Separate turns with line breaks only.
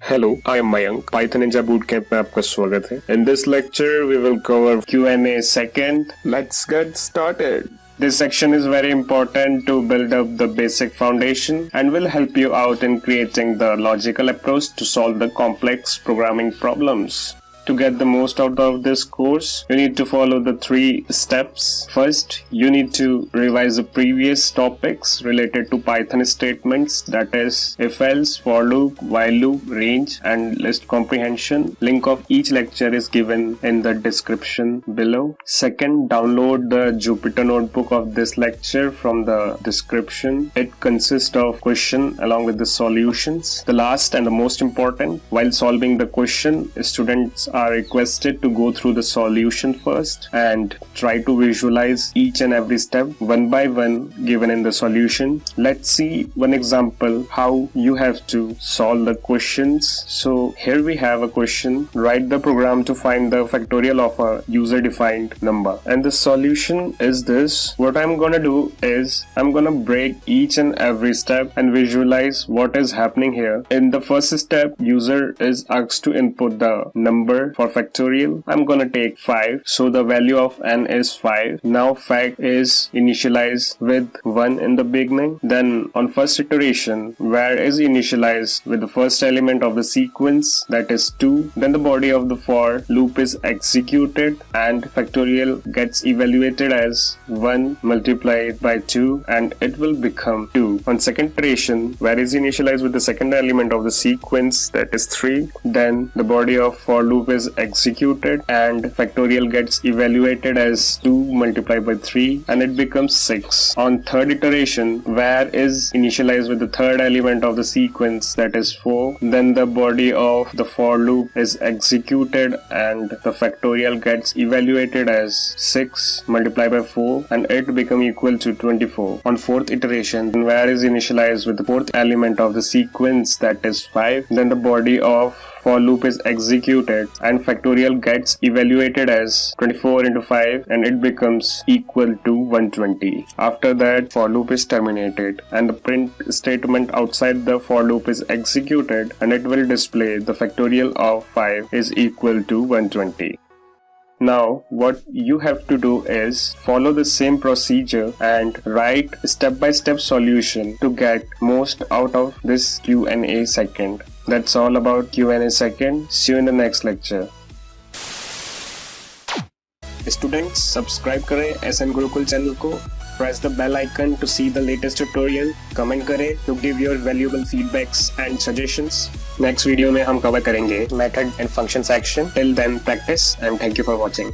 Hello, I am Mayank. Python Ninja Bootcamp में आपका स्वागत है. In this lecture, we will cover Q&A second. Let's get started. This section is very important to build up the basic foundation and will help you out in creating the logical approach to solve the complex programming problems. To get the most out of this course, you need to follow the 3 steps. First, you need to revise the previous topics related to Python statements, that is if-else, for loop, while loop, range, and list comprehension. Link of each lecture is given in the description below. Second, download the Jupyter notebook of this lecture from the description. It consists of question along with the solutions. The last and the most important, while solving the question, students are requested to go through the solution first and try to visualize each and every step one by one given in the solution. Let's see one example how you have to solve the questions. So here we have a question. Write the program to find the factorial of a user-defined number. And the solution is this. What I'm gonna do is I'm gonna break each and every step and visualize what is happening here. In the first step, user is asked to input the number for factorial. I'm gonna take 5, so the value of n is 5. Now fact is initialized with 1 in the beginning. Then on first iteration, var is initialized with the first element of the sequence, that is 2. Then the body of the for loop is executed and factorial gets evaluated as 1 multiplied by 2 and it will become 2. On second iteration, var is initialized with the second element of the sequence, that is 3. Then the body of for loop is executed and factorial gets evaluated as 2 multiplied by 3 and it becomes 6. On third iteration, var is initialized with the third element of the sequence, that is 4. Then the body of the for loop is executed and the factorial gets evaluated as 6 multiplied by 4 and it become equal to 24. On fourth iteration, var is initialized with the fourth element of the sequence, that is 5. Then the body of for loop is executed and factorial gets evaluated as 24 into 5 and it becomes equal to 120. After that, for loop is terminated and the print statement outside the for loop is executed and it will display the factorial of 5 is equal to 120. Now what you have to do is follow the same procedure and write step-by-step solution to get most out of this Q&A second. That's all about Q&A second. See you in the next lecture. Students, subscribe करें SN Gurukul channel को. Press the bell icon to see the latest tutorial. Comment करें to give your valuable feedbacks and suggestions. Next video में हम cover करेंगे method and function section. Till then, practice and thank you for watching.